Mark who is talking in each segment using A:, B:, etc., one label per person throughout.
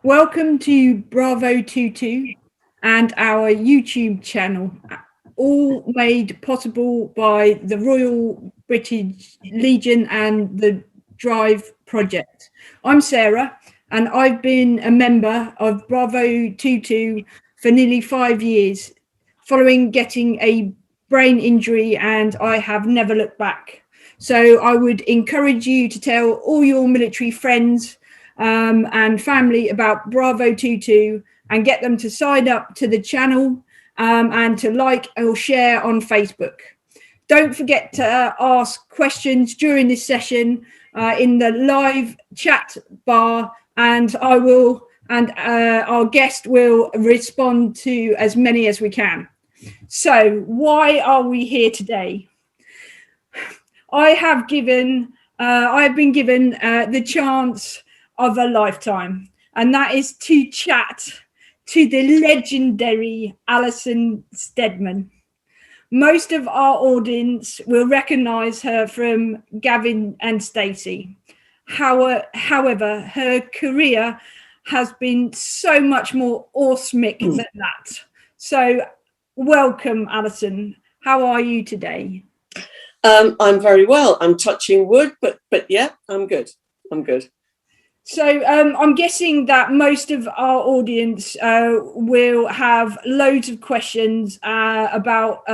A: Welcome to Bravo 22 and our YouTube channel, all made possible by the Royal British Legion and the Drive Project. I'm Sarah, and I've been a member of Bravo 22 for nearly 5 years, following getting a brain injury, and I have never looked back. So I would encourage you to tell all your military friends and family about Bravo 22 and get them to sign up to the channel and to like or share on Facebook. Don't forget to ask questions during this session in the live chat bar, and our guest will respond to as many as we can. So why are we here today? I have been given the chance of a lifetime, and that is to chat to the legendary Alison Steadman. Most of our audience will recognise her from Gavin and Stacey. However, her career has been so much more awesome than that. So welcome, Alison. How are you today?
B: I'm very well. I'm touching wood, but yeah, I'm good.
A: So I'm guessing that most of our audience will have loads of questions about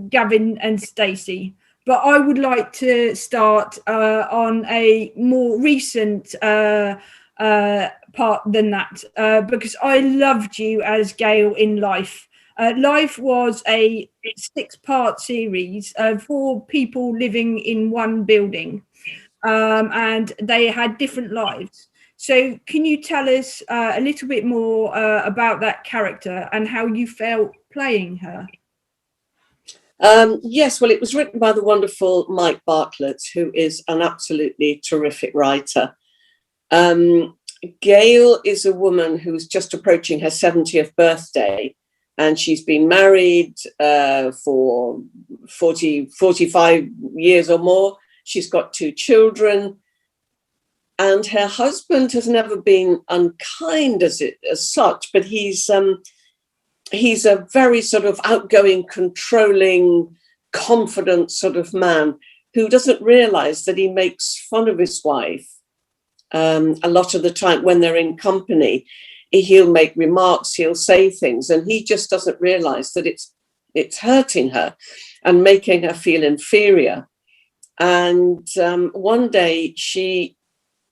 A: Gavin and Stacey, but I would like to start on a more recent part than that, because I loved you as Gail in Life. Life was a 6-part series of 4 people living in one building, and they had different lives. So can you tell us a little bit more about that character and how you felt playing her?
B: Yes, well, it was written by the wonderful Mike Bartlett, who is an absolutely terrific writer. Gail is a woman who's just approaching her 70th birthday, and she's been married for 45 years or more. She's got 2 children. And her husband has never been unkind as such, but he's a very sort of outgoing, controlling, confident sort of man who doesn't realise that he makes fun of his wife a lot of the time when they're in company. He'll make remarks, he'll say things, and he just doesn't realise that it's hurting her and making her feel inferior. And one day she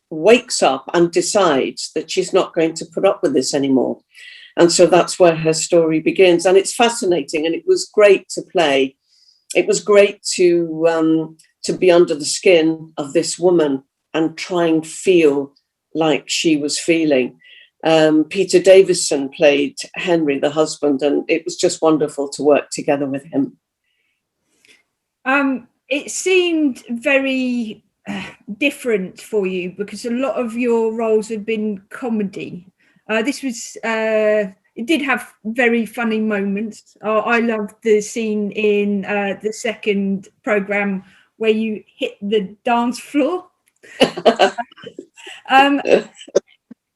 B: wakes up and decides that she's not going to put up with this anymore. And so that's where her story begins. And it's fascinating, and it was great to play. It was great to be under the skin of this woman and try and feel like she was feeling. Peter Davison played Henry, the husband, and it was just wonderful to work together with him.
A: It seemed very different for you because a lot of your roles have been comedy. It did have very funny moments. I loved the scene in the second program where you hit the dance floor.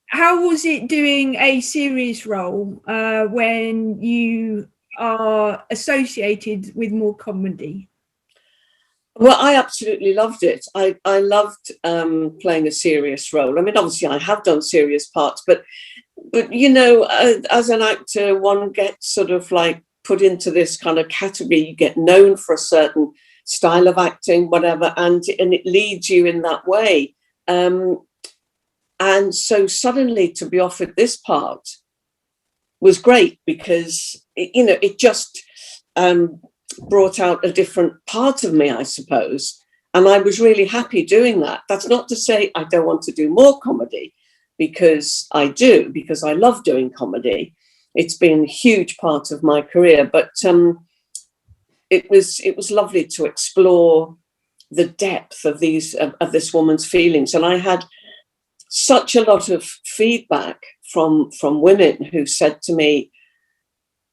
A: How was it doing a serious role when you are associated with more comedy?
B: Well, I absolutely loved it. I loved playing a serious role. I mean, obviously, I have done serious parts, but you know, as an actor, one gets sort of like put into this kind of category. You get known for a certain style of acting, whatever, and it leads you in that way. And so suddenly to be offered this part was great because it just brought out a different part of me, I suppose. And I was really happy doing that. That's not to say I don't want to do more comedy, because I do, because I love doing comedy. It's been a huge part of my career, but it was lovely to explore the depth of this woman's feelings. And I had such a lot of feedback from women who said to me,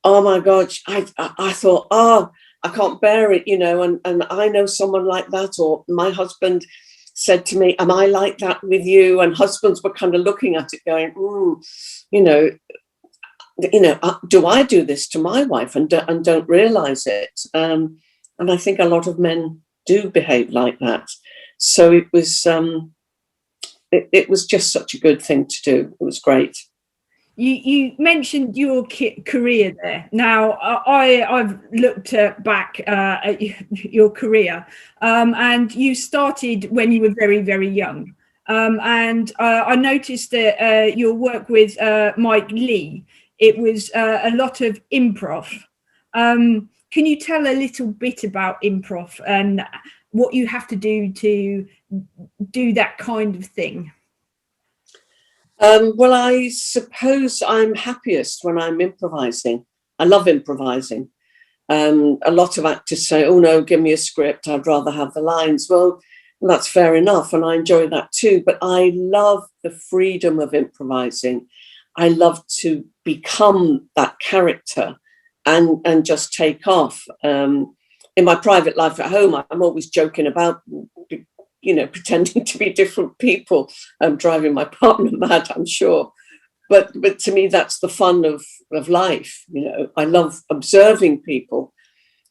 B: "Oh my God, I thought, I can't bear it, and I know someone like that," or "My husband said to me, am I like that with you? And husbands were kind of looking at it going, you know, do I do this to my wife and don't realize it? And I think a lot of men do behave like that. So it was just such a good thing to do. It was great.
A: You mentioned your career there. Now, I've looked back at your career, and you started when you were very, very young. And I noticed that your work with Mike Leigh, it was a lot of improv. Can you tell a little bit about improv and what you have to do that kind of thing?
B: Well, I suppose I'm happiest when I'm improvising. I love improvising. A lot of actors say, oh no, give me a script, I'd rather have the lines. Well, that's fair enough, and I enjoy that too, but I love the freedom of improvising. I love to become that character and just take off. In my private life at home, I'm always joking about, you know, pretending to be different people. I'm driving my partner mad, I'm sure. But to me, that's the fun of life. You know, I love observing people.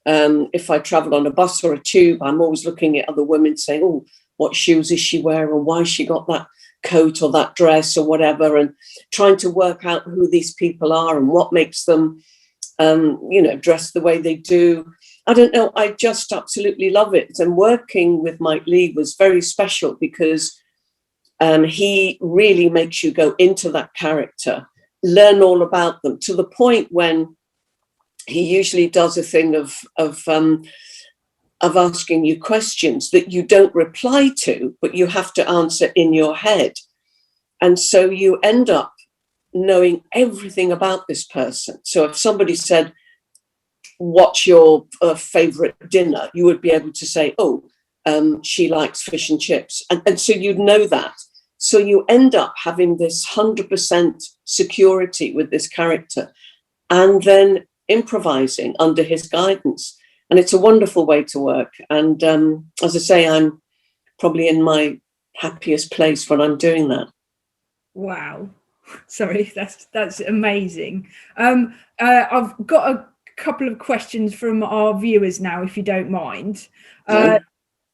B: If I travel on a bus or a tube, I'm always looking at other women saying, oh, what shoes is she wearing? Why she got that coat or that dress or whatever, and trying to work out who these people are and what makes them, you know, dress the way they do. I don't know, I just absolutely love it. And working with Mike Leigh was very special because he really makes you go into that character, learn all about them, to the point when he usually does a thing of asking you questions that you don't reply to, but you have to answer in your head. And so you end up knowing everything about this person. So if somebody said, what's your favorite dinner? You would be able to say, oh, she likes fish and chips. And so you'd know that. So you end up having this 100% security with this character and then improvising under his guidance. And it's a wonderful way to work. And as I say, I'm probably in my happiest place when I'm doing that.
A: Wow. Sorry, that's amazing. I've got a couple of questions from our viewers now, if you don't mind.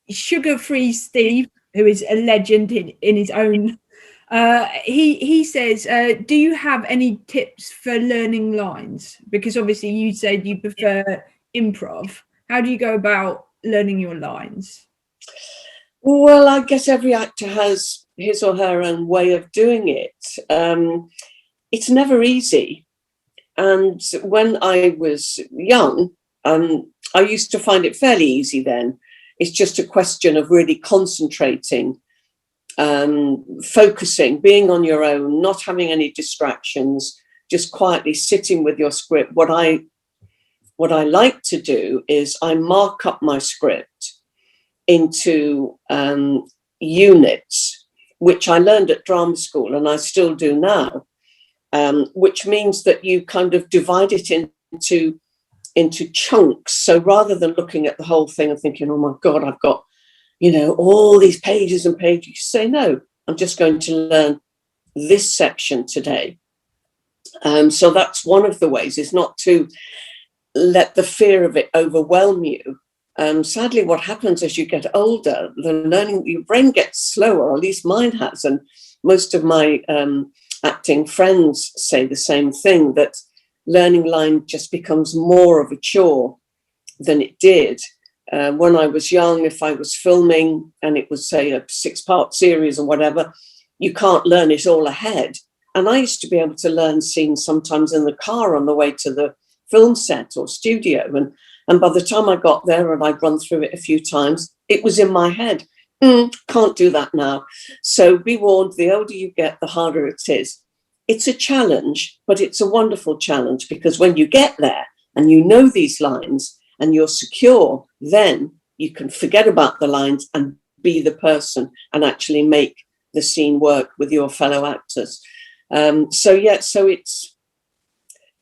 A: Sugar-free Steve, who is a legend in his own, he says, do you have any tips for learning lines? Because obviously you said you prefer improv. How do you go about learning your lines?
B: Well, I guess every actor has his or her own way of doing it. It's never easy. And when I was young, I used to find it fairly easy then. It's just a question of really concentrating, focusing, being on your own, not having any distractions, just quietly sitting with your script. What I like to do is I mark up my script into units, which I learned at drama school and I still do now, which means that you kind of divide it into chunks. So rather than looking at the whole thing and thinking, oh my God, I've got, you know, all these pages and pages, you say, no, I'm just going to learn this section today. So that's one of the ways, is not to let the fear of it overwhelm you. Sadly, what happens as you get older, the learning, your brain gets slower, or at least mine has. And most of my acting friends say the same thing, that learning line just becomes more of a chore than it did. When I was young, if I was filming and it was, say, a 6-part series or whatever, you can't learn it all ahead. And I used to be able to learn scenes sometimes in the car on the way to the film set or studio. And by the time I got there and I'd run through it a few times, it was in my head. Can't do that now. So be warned, the older you get, the harder it is. It's a challenge, but it's a wonderful challenge, because when you get there and you know these lines and you're secure, then you can forget about the lines and be the person and actually make the scene work with your fellow actors. So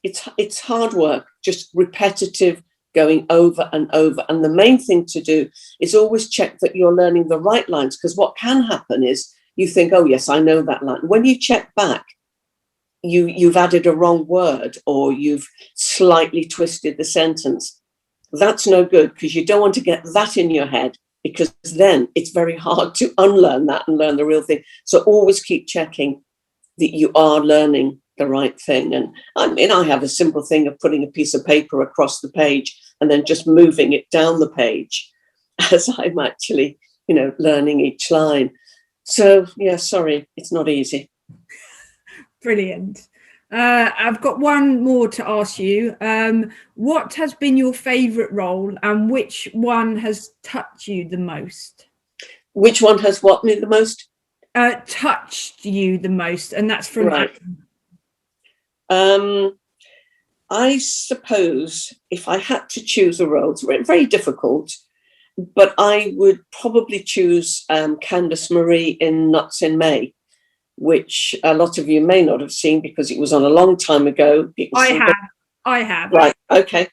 B: it's hard work, just repetitive, going over and over. And the main thing to do is always check that you're learning the right lines, because what can happen is you think, oh, yes, I know that line. When you check back, you've added a wrong word, or you've slightly twisted the sentence. That's no good, because you don't want to get that in your head, because then it's very hard to unlearn that and learn the real thing. So always keep checking that you are learning the right thing. And I mean, I have a simple thing of putting a piece of paper across the page and then just moving it down the page as I'm actually, learning each line. So, yeah, sorry, it's not easy.
A: Brilliant. I've got one more to ask you. What has been your favourite role, and which one has touched you the most?
B: Which one has what me the most?
A: Touched you the most, and that's from
B: right. I suppose if I had to choose a role, it's very difficult, but I would probably choose Candace Marie in Nuts in May, which a lot of you may not have seen because it was on a long time ago.
A: I have.
B: Right, okay.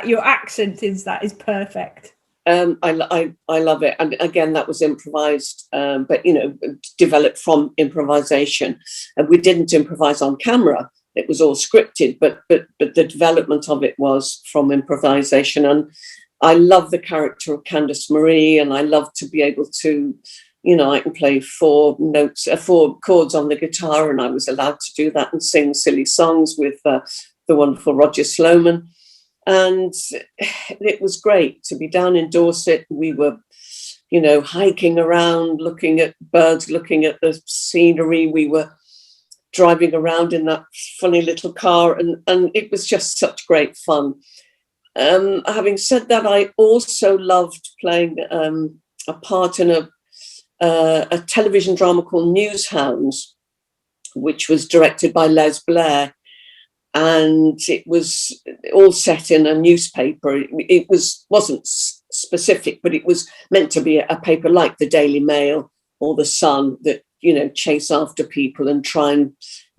A: Your accent is perfect.
B: I love it, and again, that was improvised, but developed from improvisation. And we didn't improvise on camera; it was all scripted. But the development of it was from improvisation. And I love the character of Candace Marie, and I love to be able to, I can play 4 chords on the guitar, and I was allowed to do that and sing silly songs with the wonderful Roger Sloman. And it was great to be down in Dorset. We were, hiking around, looking at birds, looking at the scenery. We were driving around in that funny little car, and it was just such great fun. Having said that, I also loved playing a part in a television drama called Newshounds, which was directed by Les Blair. And it was all set in a newspaper. It wasn't specific, but it was meant to be a paper like the Daily Mail or the Sun that, chase after people and try and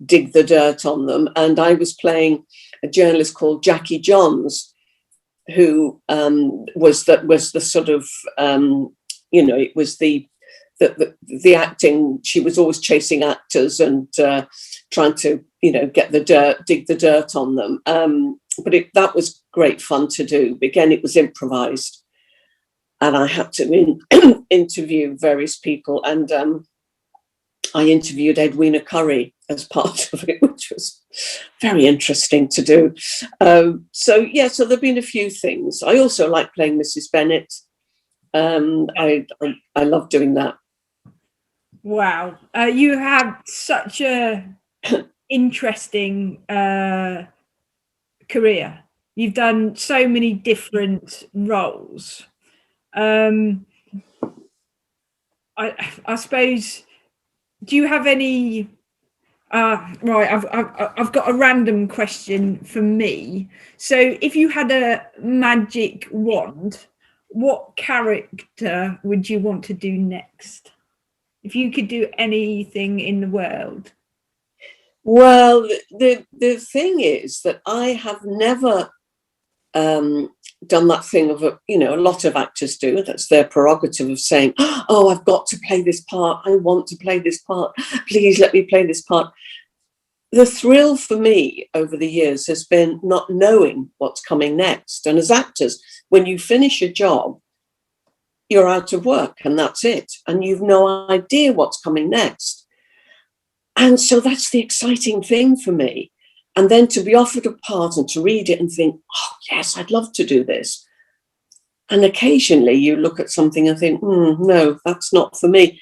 B: dig the dirt on them. And I was playing a journalist called Jackie Johns, who was the sort of, it was the acting. She was always chasing actors and trying to, dig the dirt on them. But that was great fun to do. Again, it was improvised, and I had to interview various people, and I interviewed Edwina Curry as part of it, which was very interesting to do. So there've been a few things. I also like playing Mrs. Bennet. I love doing that.
A: Wow, you have such a interesting career. You've done so many different roles. I suppose, do you have any right, I've got a random question for me. So if you had a magic wand, what character would you want to do next? If you could do anything in the world.
B: Well, the thing is that I have never done that thing of a lot of actors do. That's their prerogative of saying, oh, I've got to play this part. I want to play this part. Please let me play this part. The thrill for me over the years has been not knowing what's coming next. And as actors, when you finish a job, you're out of work and that's it. And you've no idea what's coming next. And so that's the exciting thing for me. And then to be offered a part and to read it and think, oh, yes, I'd love to do this. And occasionally you look at something and think, no, that's not for me.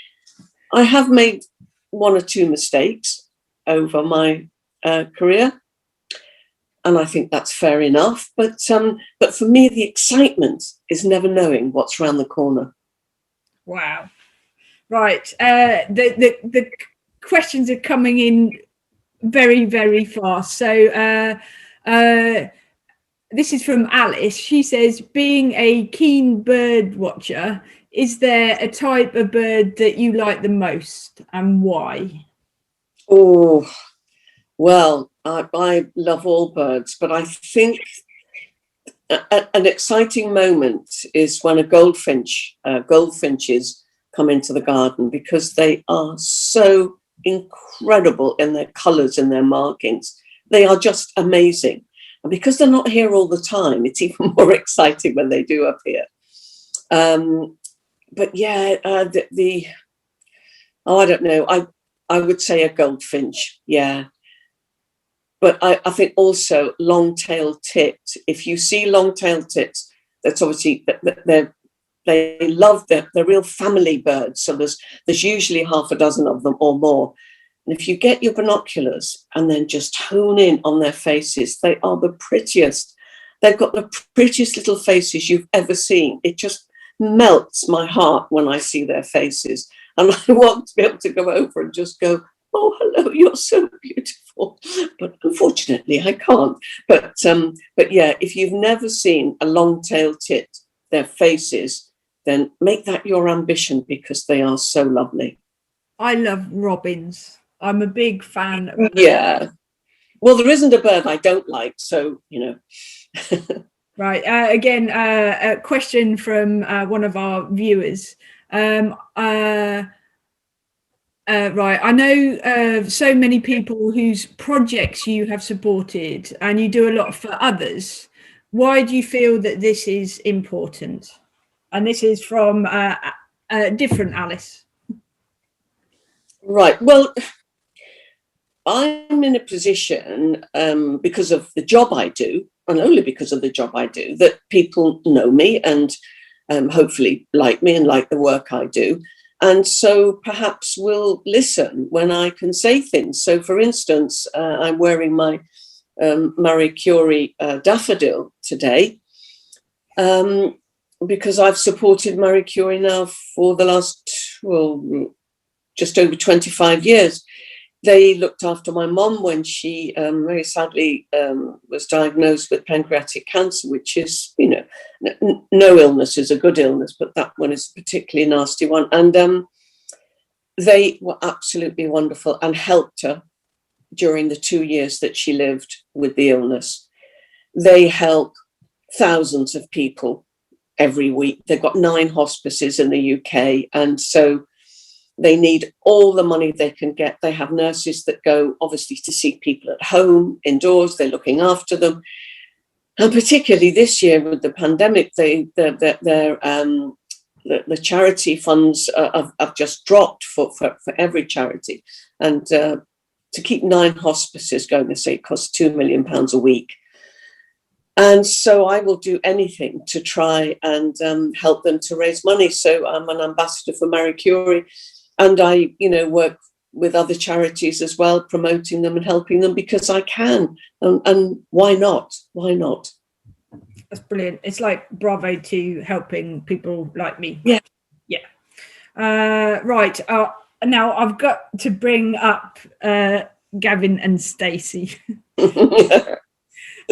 B: I have made 1 or 2 mistakes over my career. And I think that's fair enough. But for me, the excitement is never knowing what's around the corner.
A: Wow. Right. The questions are coming in very, very fast. So this is from Alice. She says, being a keen bird watcher, is there a type of bird that you like the most and why?
B: Oh, well, I love all birds, but I think an exciting moment is when goldfinches come into the garden, because they are so incredible in their colours and their markings. They are just amazing. And because they're not here all the time, it's even more exciting when they do appear. But yeah, I don't know. I would say a goldfinch, yeah. But I think also long-tailed tits. If you see long-tailed tits, that's obviously they love they're real family birds. So there's usually half a dozen of them or more. And if you get your binoculars and then just hone in on their faces, they are the prettiest. They've got the prettiest little faces you've ever seen. It just melts my heart when I see their faces. And I want to be able to go over and just go, oh, hello, you're so beautiful. But unfortunately, I can't. But yeah, if you've never seen a long-tailed tit, their faces, then make that your ambition, because they are so lovely.
A: I love robins. I'm a big fan of robins.
B: Yeah. Well, there isn't a bird I don't like, so, you know.
A: Right. Again, a question from one of our viewers. Right. I know so many people whose projects you have supported, and you do a lot for others. Why do you feel that this is important? And this is from a different Alice.
B: Right. Well, I'm in a position because of the job I do, and only because of the job I do, that people know me and hopefully like me and like the work I do. And so perhaps will listen when I can say things. So, for instance, I'm wearing my Marie Curie daffodil today because I've supported Marie Curie now for the last, just over 25 years. They looked after my mum when she very sadly was diagnosed with pancreatic cancer, which is, you know, no illness is a good illness, but that one is a particularly nasty one. And they were absolutely wonderful and helped her during the 2 years that she lived with the illness. They help thousands of people every week. They've got 9 hospices in the UK, and so they need all the money they can get. They have nurses that go, obviously, to see people at home, indoors. They're looking after them. And particularly this year with the pandemic, the charity funds have just dropped for every charity. And to keep 9 hospices going, they say it costs £2 million a week. And so I will do anything to try and help them to raise money. So I'm an ambassador for Marie Curie. And I, you know, work with other charities as well, promoting them and helping them because I can. And why not? Why not?
A: That's brilliant. It's like bravo to helping people like me.
B: Yeah.
A: Yeah. Right. Now I've got to bring up Gavin and Stacey.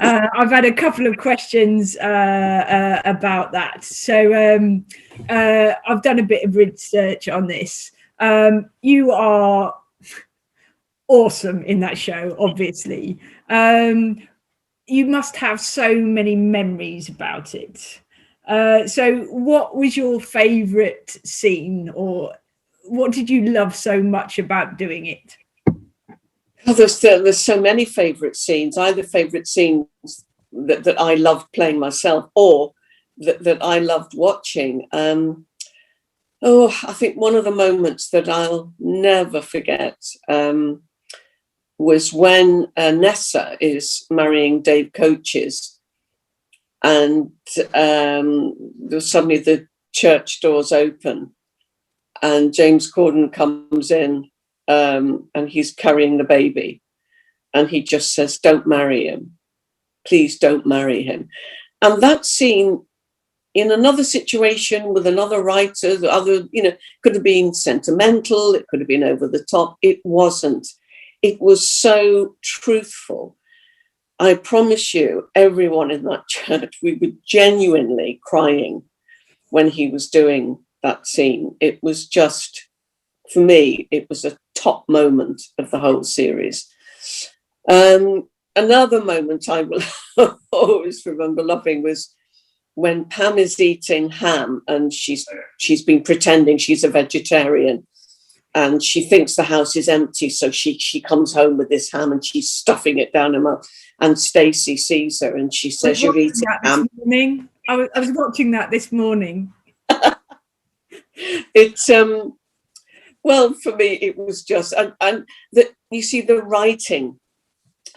A: I've had a couple of questions about that. So I've done a bit of research on this. You are awesome in that show, obviously. You must have so many memories about it. So what was your favourite scene, or what did you love so much about doing it?
B: Oh, there's so many favourite scenes, either favourite scenes that I loved playing myself or that I loved watching. I think one of the moments that I'll never forget was when Nessa is marrying Dave Coaches, and suddenly the church doors open and James Corden comes in and he's carrying the baby, and he just says, "Don't marry him. Please don't marry him." And that scene, in another situation with another writer, the other, you know, could have been sentimental, it could have been over the top. It wasn't. It was so truthful. I promise you, everyone in that church, we were genuinely crying when he was doing that scene. It was just, for me, it was a top moment of the whole series. Another moment I will always remember loving was when Pam is eating ham and she's been pretending she's a vegetarian, and she thinks the house is empty, so she comes home with this ham and she's stuffing it down her mouth. And Stacy sees her and she says, "You're eating ham."
A: I was watching that this morning.
B: It's well, for me, it was just, and that you see the writing.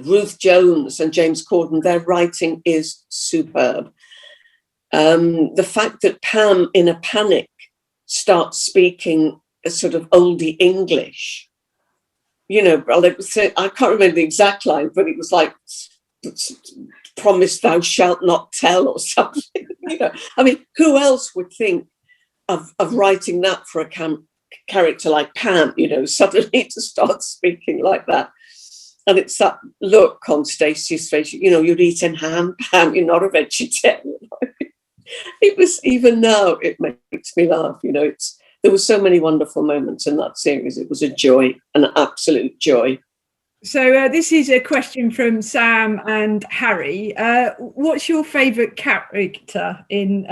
B: Ruth Jones and James Corden, their writing is superb. The fact that Pam, in a panic, starts speaking a sort of oldie English, you know, I can't remember the exact line, but it was like, "Promise thou shalt not tell," or something. You know, I mean, who else would think of writing that for a character like Pam, you know, suddenly to start speaking like that? And it's that look on Stacey's face, you know, "You're eating ham, Pam, you're not a vegetarian." It was, even now, it makes me laugh, you know. There were so many wonderful moments in that series. It was a joy, an absolute joy.
A: So this is a question from Sam and Harry. What's your favourite character in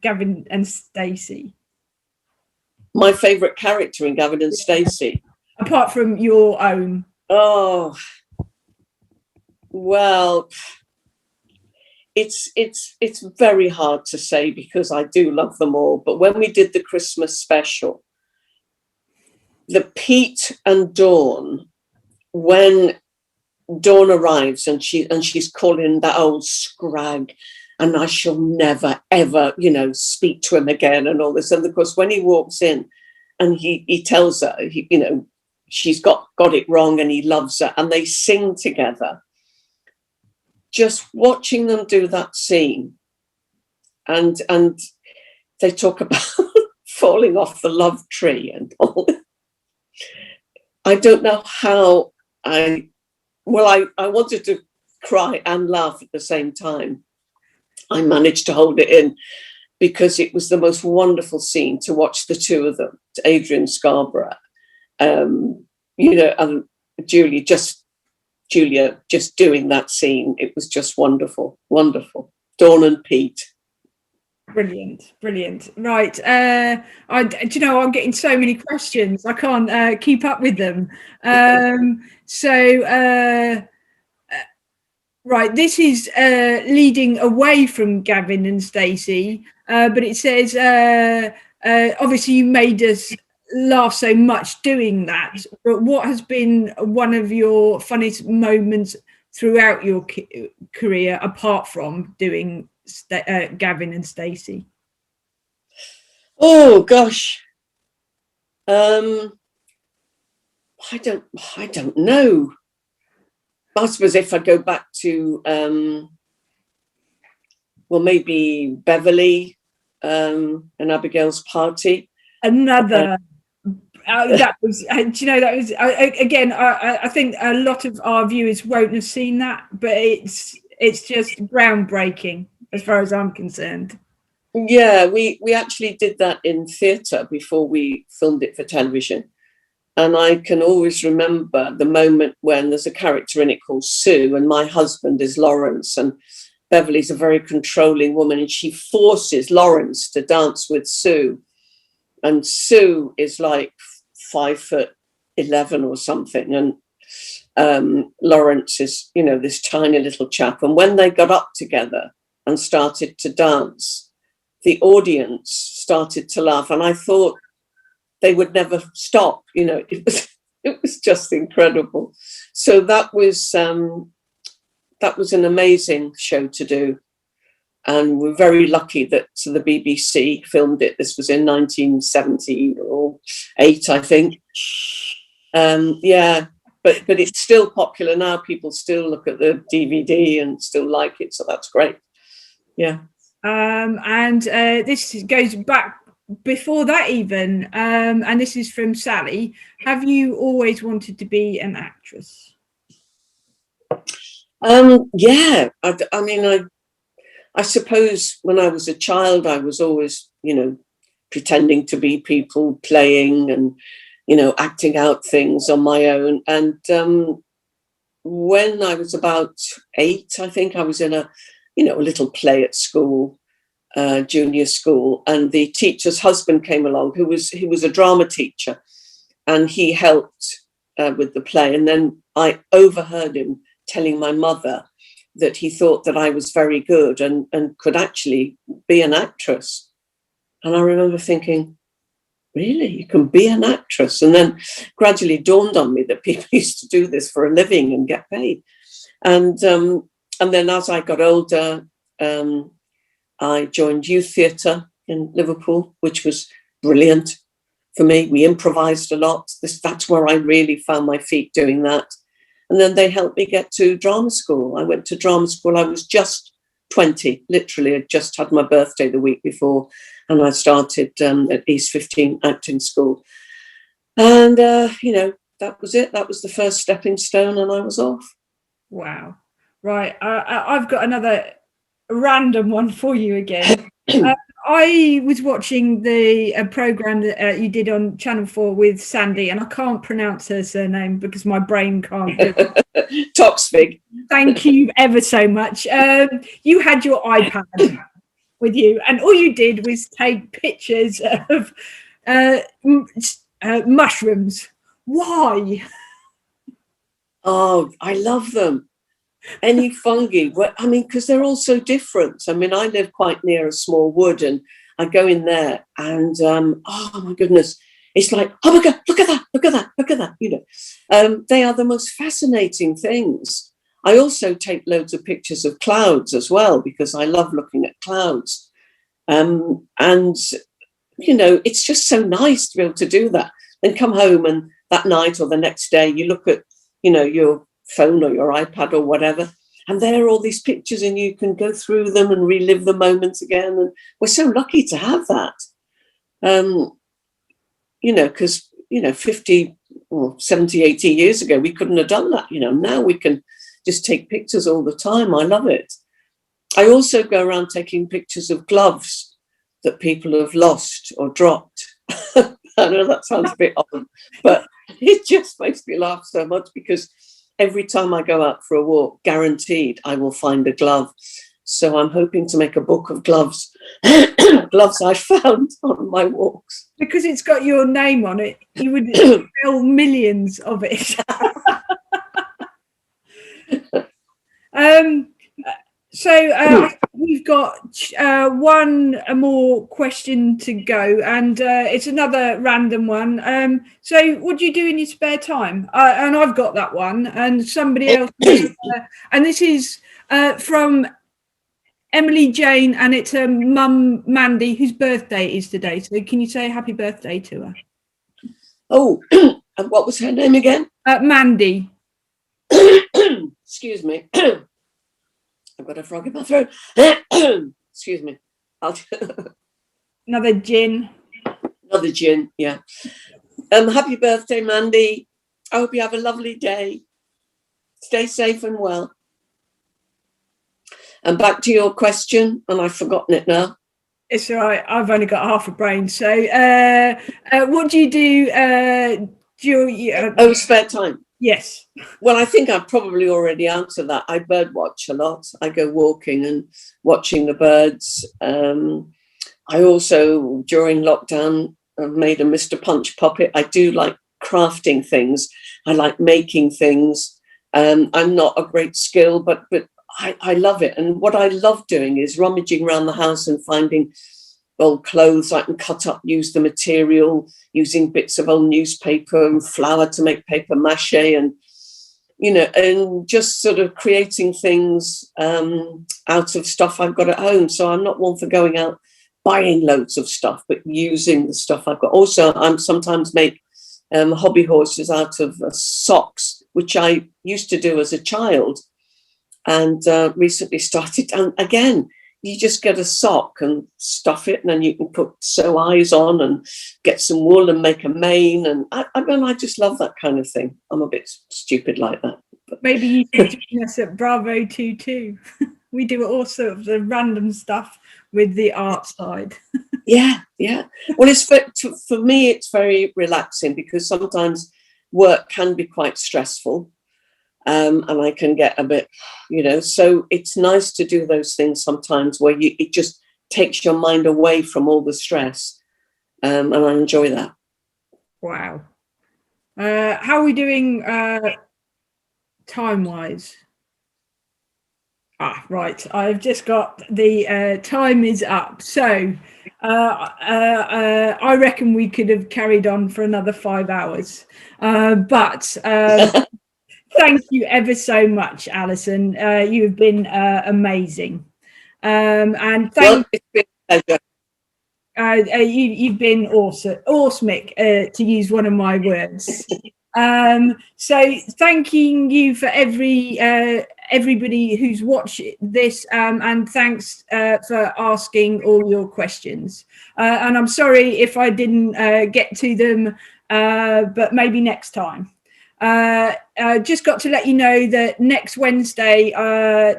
A: Gavin and Stacey?
B: My favourite character in Gavin and Stacey?
A: Apart from your own.
B: Oh, well, it's very hard to say because I do love them all. But when we did the Christmas special, the Pete and Dawn, when Dawn arrives and she's calling that old scrag, and I shall never ever, you know, speak to him again, and all this. And of course, when he walks in and he tells her, you know, she's got it wrong and he loves her, and they sing together. Just watching them do that scene, and they talk about falling off the love tree and all. I don't know how I wanted to cry and laugh at the same time. I managed to hold it in because it was the most wonderful scene to watch the two of them, Adrian Scarborough, you know, and Julia just doing that scene. It was just wonderful, wonderful. Dawn and Pete.
A: Brilliant. Right. Do you know, I'm getting so many questions. I can't keep up with them. Right, this is leading away from Gavin and Stacey, but it says, obviously you made us laugh so much doing that, but what has been one of your funniest moments throughout your career apart from doing Gavin and Stacey?
B: Oh gosh, I don't know. I suppose if I go back to well, maybe Beverly and Abigail's party.
A: Another. That was, do you know, that was again. I think a lot of our viewers won't have seen that, but it's just groundbreaking as far as I'm concerned.
B: Yeah, we actually did that in theatre before we filmed it for television. And I can always remember the moment when there's a character in it called Sue, and my husband is Lawrence, and Beverly's a very controlling woman, and she forces Lawrence to dance with Sue. And Sue is like 5'11" or something, and Lawrence is, you know, this tiny little chap. And when they got up together and started to dance, the audience started to laugh, and I thought they would never stop. You know, it was just incredible. So that was an amazing show to do, and we're very lucky that the BBC filmed it. This was in 1978, I think. Yeah, but it's still popular now. People still look at the DVD and still like it, so that's great. Yeah.
A: And this goes back before that even, and this is from Sally. Have you always wanted to be an actress?
B: Yeah, I mean, I suppose when I was a child, I was always, you know, pretending to be people, playing and, you know, acting out things on my own. And when I was about 8, I think I was in a little play at school, junior school, and the teacher's husband came along, who was a drama teacher, and he helped with the play. And then I overheard him telling my mother that he thought that I was very good and could actually be an actress. And I remember thinking, really, you can be an actress? And then gradually dawned on me that people used to do this for a living and get paid. And then as I got older, I joined youth theatre in Liverpool, which was brilliant for me. We improvised a lot. That's where I really found my feet doing that. And then they helped me get to drama school. I went to drama school. I was just 20, literally. I just had my birthday the week before, and I started at East 15 acting school. And, that was it. That was the first stepping stone, and I was off.
A: Wow. Right. I've got another random one for you again. I was watching the program that you did on Channel 4 with Sandy, and I can't pronounce her surname because my brain can't do it.
B: Toxvig.
A: Thank you ever so much. You had your iPad with you, and all you did was take pictures of mushrooms. Why?
B: Oh, I love them. Any fungi. Well, I mean, because they're all so different. I mean, I live quite near a small wood, and I go in there, and oh my goodness, it's like, oh my God, look at that, look at that, look at that. They are the most fascinating things. I also take loads of pictures of clouds as well, because I love looking at clouds. And it's just so nice to be able to do that. Then come home, and that night or the next day, you look at, your phone or your iPad or whatever, and there are all these pictures, and you can go through them and relive the moments again. And we're so lucky to have that. Because 50 or 70, 80 years ago, we couldn't have done that. Now we can just take pictures all the time. I love it. I also go around taking pictures of gloves that people have lost or dropped. I know that sounds a bit odd, but it just makes me laugh so much, because every time I go out for a walk, guaranteed I will find a glove. So I'm hoping to make a book of gloves, gloves I found on my walks.
A: Because it's got your name on it, you would sell millions of it. So we've got one more question to go, and it's another random one. So what do you do in your spare time? And I've got that one, and somebody else. And this is from Emily Jane, and it's her mum, Mandy, whose birthday is today. So can you say happy birthday to her?
B: Oh, and what was her name again?
A: Mandy.
B: Excuse me. I've got a frog in my throat. Excuse me.
A: Another gin.
B: Another gin, yeah. Happy birthday, Mandy. I hope you have a lovely day. Stay safe and well. And back to your question, and I've forgotten it now.
A: It's all right. I've only got half a brain. So what do you do?
B: Spare time.
A: Yes.
B: Well, I think I've probably already answered that. I bird watch a lot. I go walking and watching the birds. I also, during lockdown, made a Mr. Punch puppet. I do like crafting things. I like making things. I'm not a great skill, but I love it. And what I love doing is rummaging around the house and finding old clothes I can cut up, use the material, using bits of old newspaper and flour to make paper mache, and and just sort of creating things out of stuff I've got at home. So I'm not one for going out buying loads of stuff, but using the stuff I've got. Also, I'm sometimes make hobby horses out of socks, which I used to do as a child, and recently started. And again, you just get a sock and stuff it, and then you can sew eyes on and get some wool and make a mane. And I just love that kind of thing. I'm a bit stupid like that. But.
A: Maybe you should join us at Bravo 22. We do all sorts of the random stuff with the art side.
B: Yeah. Well, it's for me, it's very relaxing, because sometimes work can be quite stressful. and I can get a bit, so it's nice to do those things sometimes where it just takes your mind away from all the stress, and I enjoy that.
A: Wow. How are we doing time-wise? Right. I've just got the time is up. So I reckon we could have carried on for another 5 hours. But thank you ever so much, Alison. You've been amazing. And thank
B: it's been a pleasure.
A: You've been awesome, to use one of my words. So thanking you for everybody who's watched this, and thanks for asking all your questions. And I'm sorry if I didn't get to them, but maybe next time. Just got to let you know that next Wednesday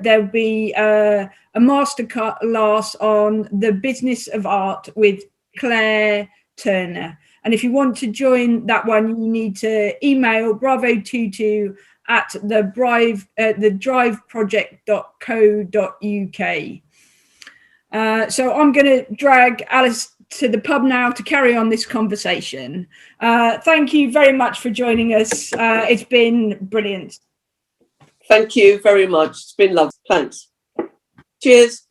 A: there'll be a masterclass on the business of art with Claire Turner. And if you want to join that one, you need to email bravo22@thedriveproject.co.uk. So I'm going to drag Alice to the pub now to carry on this conversation. Thank you very much for joining us. It's been brilliant.
B: Thank you very much. It's been lovely. Thanks. Cheers.